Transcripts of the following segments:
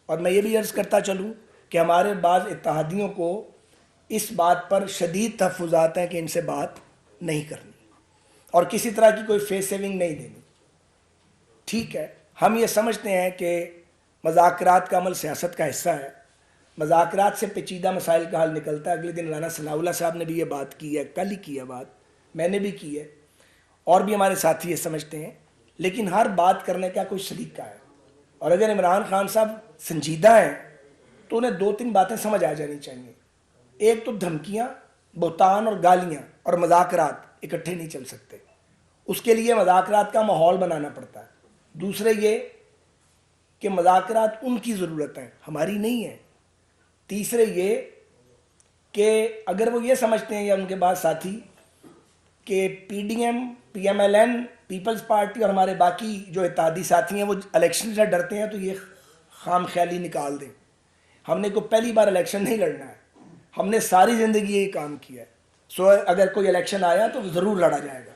اور میں یہ بھی عرض کرتا چلوں کہ ہمارے بعض اتحادیوں کو اس بات پر شدید تحفظات ہیں کہ ان سے بات نہیں کرنی اور کسی طرح کی کوئی فیس سیونگ نہیں دینی. ٹھیک ہے، ہم یہ سمجھتے ہیں کہ مذاکرات کا عمل سیاست کا حصہ ہے، مذاکرات سے پیچیدہ مسائل کا حل نکلتا ہے. اگلے دن رانا ثناء اللہ صاحب نے بھی یہ بات کی ہے، کل ہی کی ہے بات، میں نے بھی کی ہے، اور بھی ہمارے ساتھی یہ سمجھتے ہیں. لیکن ہر بات کرنے کا کوئی سلیقہ ہے، اور اگر عمران خان صاحب سنجیدہ ہیں تو انہیں 2-3 باتیں سمجھ آ جانی چاہیے. ایک تو دھمکیاں، بہتان اور گالیاں اور مذاکرات اکٹھے نہیں چل سکتے، اس کے لیے مذاکرات کا ماحول بنانا پڑتا ہے. دوسرے یہ کہ مذاکرات ان کی ضرورت ہیں، ہماری نہیں ہے. تیسرے یہ کہ اگر وہ یہ سمجھتے ہیں یا ان کے بعد ساتھی کہ P D M, P M L N, Peoples Party اور ہمارے باقی جو اتحادی ساتھی ہیں وہ الیکشن سے ڈرتے ہیں، تو یہ خام خیالی نکال دیں. ہم نے کوئی پہلی بار الیکشن نہیں لڑنا ہے، ہم نے ساری زندگی یہی کام کیا ہے. سو اگر کوئی الیکشن آیا تو ضرور لڑا جائے گا.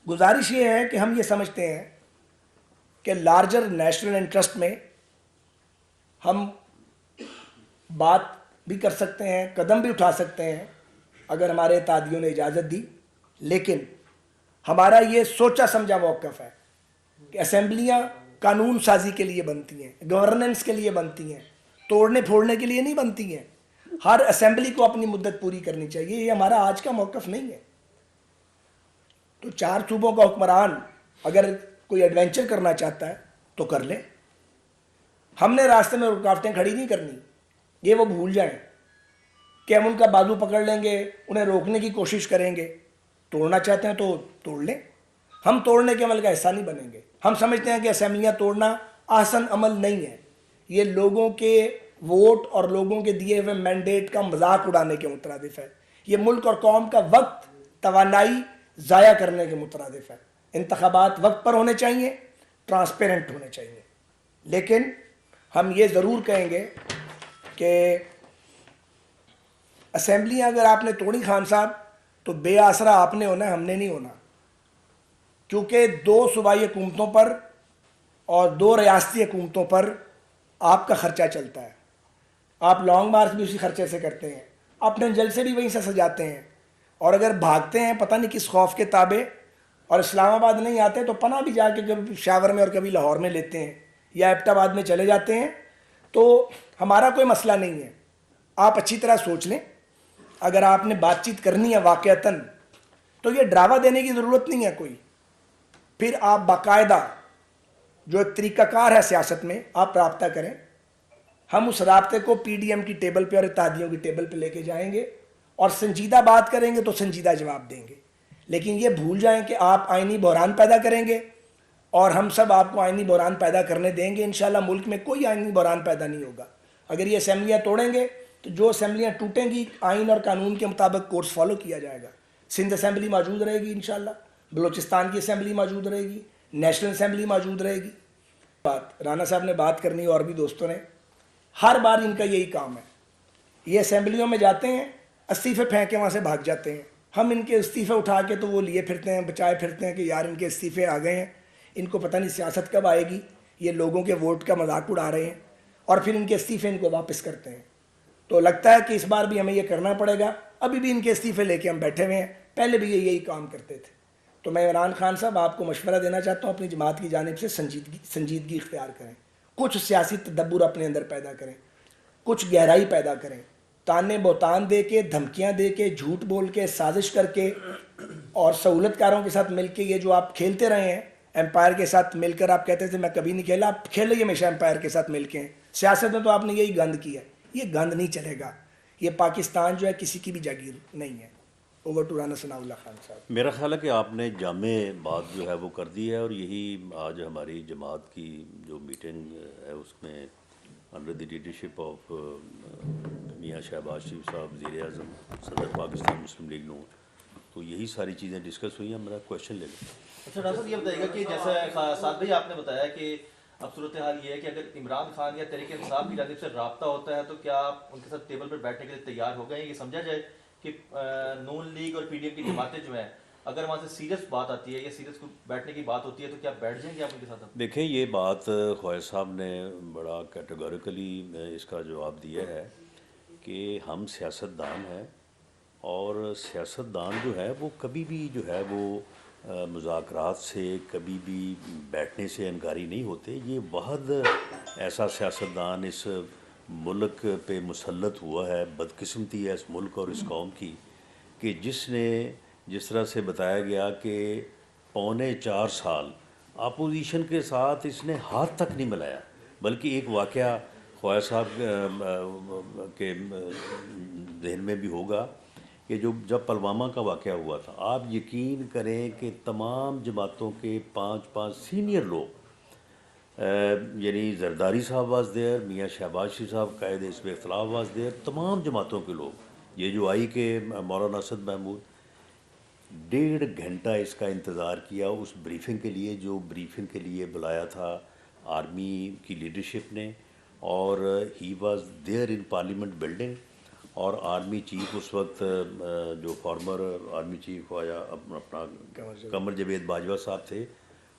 گزارش یہ ہے کہ ہم یہ سمجھتے ہیں کہ لارجر نیشنل انٹرسٹ میں ہم بات بھی کر سکتے ہیں، قدم بھی اٹھا سکتے ہیں اگر ہمارے اتحادیوں نے اجازت دی. لیکن ہمارا یہ سوچا سمجھا موقف ہے کہ اسمبلیاں قانون سازی کے لیے بنتی ہیں، گورننس کے لیے بنتی ہیں، توڑنے پھوڑنے کے لیے نہیں بنتی ہیں. ہر اسمبلی کو اپنی مدت پوری کرنی چاہیے، یہ ہمارا آج کا موقف نہیں ہے. تو 4 صوبوں کا حکمران اگر کوئی ایڈونچر کرنا چاہتا ہے تو کر لے، ہم نے راستے میں رکاوٹیں کھڑی نہیں کرنی. یہ وہ بھول جائیں کہ ہم ان کا بازو پکڑ لیں گے، انہیں روکنے کی کوشش کریں گے. توڑنا چاہتے ہیں تو توڑ لیں، ہم توڑنے کے عمل کا حصہ نہیں بنیں گے. ہم سمجھتے ہیں کہ اسمبلیاں توڑنا آسان عمل نہیں ہے، یہ لوگوں کے ووٹ اور لوگوں کے دیے ہوئے مینڈیٹ کا مذاق اڑانے کے مترادف ہے. یہ ملک اور قوم کا وقت، توانائی ضائع کرنے کے مترادف ہے. انتخابات وقت پر ہونے چاہیے، ٹرانسپیرنٹ ہونے چاہیے. لیکن ہم یہ ضرور کہیں گے کہ اسمبلیاں اگر آپ نے توڑی خان صاحب تو بے آسرا آپ نے ہونا ہے، ہم نے نہیں ہونا. کیونکہ 2 صوبائی حکومتوں پر اور 2 ریاستی حکومتوں پر آپ کا خرچہ چلتا ہے. آپ لانگ مارچ بھی اسی خرچے سے کرتے ہیں، اپنے جلسے بھی وہیں سے سجاتے ہیں، اور اگر بھاگتے ہیں پتہ نہیں کس خوف کے تابع اور اسلام آباد نہیں آتے تو پناہ بھی جا کے کبھی پشاور میں اور کبھی لاہور میں لیتے ہیں یا ایبٹ آباد میں چلے جاتے ہیں. تو ہمارا کوئی مسئلہ نہیں ہے. آپ اچھی طرح سوچ لیں، اگر آپ نے بات چیت کرنی ہے واقعتاً تو یہ ڈراوا دینے کی ضرورت نہیں ہے کوئی. پھر آپ باقاعدہ جو ایک طریقہ کار ہے سیاست میں آپ رابطہ کریں، ہم اس رابطے کو پی ڈی ایم کی ٹیبل پہ اور اتحادیوں کی ٹیبل پہ لے کے جائیں گے اور سنجیدہ بات کریں گے تو سنجیدہ جواب دیں گے. لیکن یہ بھول جائیں کہ آپ آئینی بحران پیدا کریں گے اور ہم سب آپ کو آئینی بحران پیدا کرنے دیں گے. انشاءاللہ ملک میں کوئی آئینی بحران پیدا نہیں ہوگا. اگر یہ اسمبلیاں توڑیں گے تو جو اسمبلیاں ٹوٹیں گی آئین اور قانون کے مطابق کورس فالو کیا جائے گا. سندھ اسمبلی موجود رہے گی انشاءاللہ، بلوچستان کی اسمبلی موجود رہے گی، نیشنل اسمبلی موجود رہے گی. بات رانا صاحب نے بات کرنی اور بھی دوستوں نے، ہر بار ان کا یہی کام ہے. یہ اسمبلیوں میں جاتے ہیں، استعفے پھینک کے وہاں سے بھاگ جاتے ہیں. ہم ان کے استعفے اٹھا کے تو وہ لیے پھرتے ہیں، بچائے پھرتے ہیں کہ یار ان کے استعفے آ گئے ہیں، ان کو پتہ نہیں سیاست کب آئے گی، یہ لوگوں کے ووٹ کا مذاق اڑا رہے ہیں، اور پھر ان کے استعفے ان کو واپس کرتے ہیں. تو لگتا ہے کہ اس بار بھی ہمیں یہ کرنا پڑے گا. ابھی بھی ان کے استعفے لے کے ہم بیٹھے ہوئے ہیں، پہلے بھی یہ یہی کام کرتے تھے. تو میں عمران خان صاحب آپ کو مشورہ دینا چاہتا ہوں، اپنی جماعت کی جانب سے سنجیدگی اختیار کریں، کچھ سیاسی تدبر اپنے اندر پیدا کریں، کچھ گہرائی پیدا کریں. تانے بہتان دے کے، دھمکیاں دے کے، جھوٹ بول کے، سازش کر کے اور سہولت کاروں کے ساتھ مل کے یہ جو آپ کھیلتے رہے ہیں، امپائر کے ساتھ مل کر آپ کہتے تھے میں کبھی نہیں کھیلا، آپ کھیلے ہی ہمیشہ امپائر کے ساتھ مل کے ہیں. سیاست میں تو آپ نے یہی گند کیا ہے، یہ گند نہیں چلے گا. یہ پاکستان جو ہے کسی کی بھی جاگیر نہیں ہے. اوور ٹو رانا ثناء اللہ خان صاحب. میرا خیال ہے کہ آپ نے جامع بات جو ہے وہ کر دی ہے، اور یہی آج ہماری جماعت کی جو میٹنگ ہے اس میں انڈر دی لیڈرشپ آف میاں شہباز شریف صاحب وزیر اعظم صدر پاکستان مسلم لیگ نون، تو یہی ساری چیزیں ڈسکس ہوئی ہیں. میرا کویشچن لے لیں. اچھا ڈاکٹر صاحب یہ بتائیے گا کہ جیسا سعد بھائی آپ نے بتایا کہ اب صورتحال یہ ہے کہ اگر عمران خان یا تحریک انصاف کی جانب سے رابطہ ہوتا ہے تو کیا آپ ان کے ساتھ ٹیبل پر بیٹھنے کے لیے تیار ہو گئے ہیں؟ یہ سمجھا جائے کہ نون لیگ اور پی ڈی ایم کی جماعتیں جو ہیں اگر وہاں سے سیریس بات آتی ہے یا سیریس کو بیٹھنے کی بات ہوتی ہے تو کیا بیٹھ جائیں گے آپ ان کے ساتھ؟ دیکھیں یہ بات خواجہ صاحب نے بڑا کیٹیگوریکلی اس کا جواب دیا ہے کہ ہم سیاستدان ہیں، اور سیاستدان جو ہے وہ کبھی بھی جو ہے وہ مذاکرات سے کبھی بھی بیٹھنے سے انکاری نہیں ہوتے۔ یہ واحد ایسا سیاستدان اس ملک پہ مسلط ہوا ہے، بدقسمتی ہے اس ملک اور اس قوم کی، کہ جس نے جس طرح سے بتایا گیا کہ 4.25 سال اپوزیشن کے ساتھ اس نے ہاتھ تک نہیں ملایا، بلکہ ایک واقعہ خواجہ صاحب کے ذہن میں بھی ہوگا کہ جب پلوامہ کا واقعہ ہوا تھا، آپ یقین کریں کہ تمام جماعتوں کے 5 سینئر لوگ، یعنی زرداری صاحب واز دیئر، میاں شہباز شریف صاحب قائد حزب اختلاف واز دیئر، تمام جماعتوں کے لوگ، یہ جو آئی کہ مولانا اسد محمود، 1.5 گھنٹہ اس کا انتظار کیا اس بریفنگ کے لیے، جو بریفنگ کے لیے بلایا تھا آرمی کی لیڈرشپ نے، اور he was there in parliament building, اور آرمی چیف اس وقت جو فارمر آرمی چیف خواجہ اپنا قمر جاوید باجوہ صاحب تھے،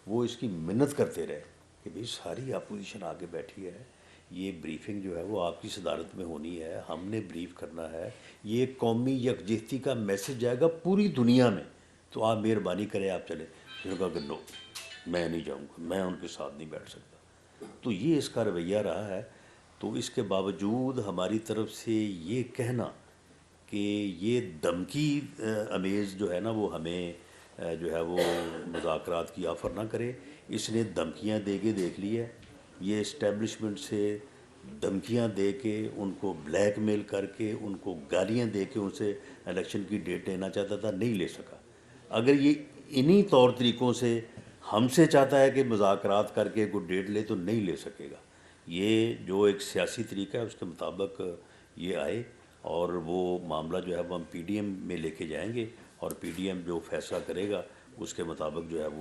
وہ اس کی منت کرتے رہے کہ بھئی ساری اپوزیشن آگے بیٹھی ہے، یہ بریفنگ جو ہے وہ آپ کی صدارت میں ہونی ہے، ہم نے بریف کرنا ہے، یہ قومی یکجہتی کا میسج جائے گا پوری دنیا میں، تو آپ مہربانی کریں آپ چلیں۔ انہوں نے کہا کہ نو، میں نہیں جاؤں گا، میں ان کے ساتھ نہیں بیٹھ سکتا۔ تو یہ اس کا رویہ رہا ہے۔ تو اس کے باوجود ہماری طرف سے یہ کہنا کہ یہ دھمکی امیز جو ہے نا وہ ہمیں جو ہے وہ مذاکرات کی آفر نہ کرے، اس نے دھمکیاں دے کے دیکھ لی ہے، یہ اسٹیبلشمنٹ سے دھمکیاں دے کے، ان کو بلیک میل کر کے، ان کو گالیاں دے کے ان سے الیکشن کی ڈیٹ لینا چاہتا تھا، نہیں لے سکا۔ اگر یہ انہی طور طریقوں سے ہم سے چاہتا ہے کہ مذاکرات کر کے کوئی ڈیٹ لے تو نہیں لے سکے گا۔ یہ جو ایک سیاسی طریقہ ہے اس کے مطابق یہ آئے، اور وہ معاملہ جو ہے وہ ہم پی ڈی ایم میں لے کے جائیں گے، اور پی ڈی ایم جو فیصلہ کرے گا اس کے مطابق جو ہے وہ